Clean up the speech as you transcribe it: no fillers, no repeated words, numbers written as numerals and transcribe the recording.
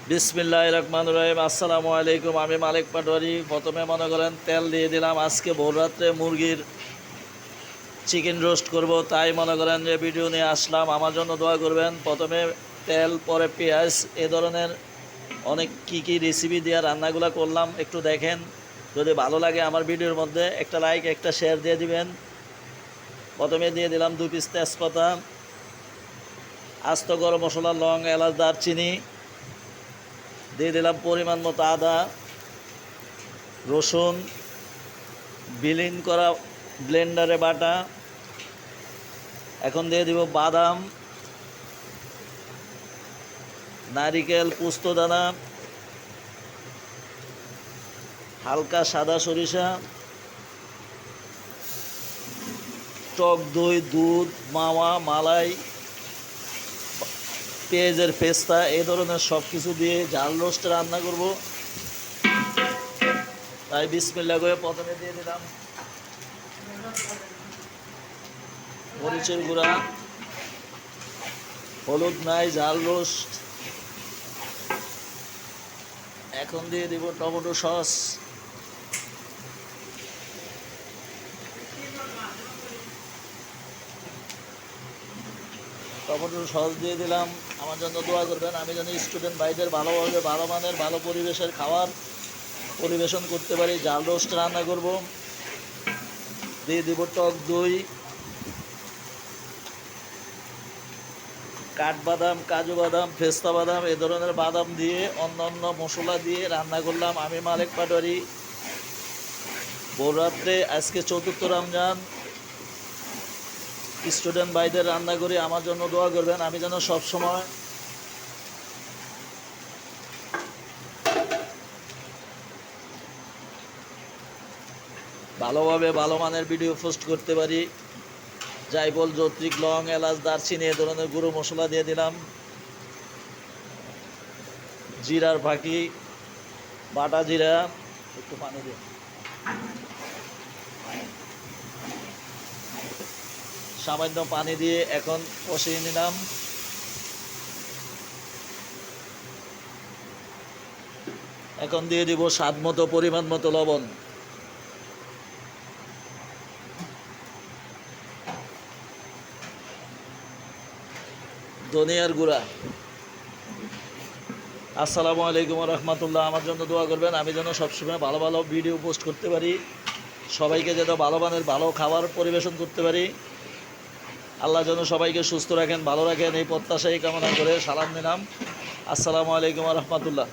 বিসমিল্লাহির রহমানির রহিম। আসসালামু আলাইকুম। আমি মালিক পাটোয়ারি। প্রথমে মনে করেন তেল দিয়ে দিলাম। আজকে ভোর রাত্রে মুরগির চিকেন রোস্ট করব, তাই মনে করেন যে ভিডিও নিয়ে আসলাম। আমার জন্য দোয়া করবেন। প্রথমে তেল, পরে পেঁয়াজ, এ ধরনের অনেক কি রেসিপি দিয়ে রান্নাগুলো করলাম, একটু দেখেন। যদি ভালো লাগে আমার ভিডিওর মধ্যে একটা লাইক, একটা শেয়ার দিয়ে দিবেন। প্রথমে দিয়ে দিলাম 2 পিস তেজপাতা, আস্ত গরম মশলা, লং, এলাচ, দারচিনি। দিয়ে দিলাম পরিমাণ মতো আদা, রসুন বিলিন করা, ব্লেন্ডারে বাটা। এখন দিয়ে দিব বাদাম, নারিকেল, পোস্তদানা, হালকা সাদা সরিষা, টক দই, দুধ, মাওয়া, মালাই, পেঁয়াজের পেস্তা, এই ধরনের সব কিছু দিয়ে জাল রোস্ট রান্না করব। তাই বিসমিল্লাহ করে প্রথমে দিয়ে দিলাম মরিচের গুঁড়া, হলুদ নাই, জাল রোস্ট। এখন দিয়ে দিব টমেটো সস, টমেটো সস দিয়ে দিলাম। আমার জন্য দোয়া করবেন, আমি যেন স্টুডেন্ট ভাইদের ভালোভাবে, ভালো মানের, ভালো পরিবেশের খাবার পরিবেশন করতে পারি। জাল রোস্ট রান্না করব। দিয়ে দিব টক দই, কাঠবাদাম, কাজু বাদাম, পেস্তা বাদাম, এ ধরনের বাদাম দিয়ে অন্যান্য মশলা দিয়ে রান্না করলাম। আমি মালিক পাটোয়ারি। ভোর রাত্রে আজকে 4র্থ রমজান। স্টুডেন্ট ভাইদের রান্না করি, আমার জন্য দোয়া করবেন। আমি যেন সবসময় ভালোভাবে, ভালো মানের ভিডিও পোস্ট করতে পারি। জায়ফল, জয়ত্রী, লং, এলাচ, দারচিনি, এ ধরনের গুঁড়ো মশলা দিয়ে দিলাম। জিরার ফাঁকি, বাটা জিরা, একটু পানি দিয়ে সামান্য পানি দিয়ে এখন কষিয়ে নিলাম। এখন দিয়ে দিব স্বাদ মতো, পরিমাণ মতো লবণ, ধনিয়ার গুঁড়া। আসসালামু আলাইকুম রহমতুল্লাহ। আমার জন্য দোয়া করবেন, আমি যেন সবসময় ভালো ভালো ভিডিও পোস্ট করতে পারি, সবাইকে যেন ভালো মানের ভালো খাবার পরিবেশন করতে পারি। আল্লাহ যেন সবাইকে সুস্থ রাখেন, ভালো রাখেন, এই প্রত্যাশাই কামনা করে সালাম নিলাম। আসসালামু আলাইকুম রহমতুল্লাহ।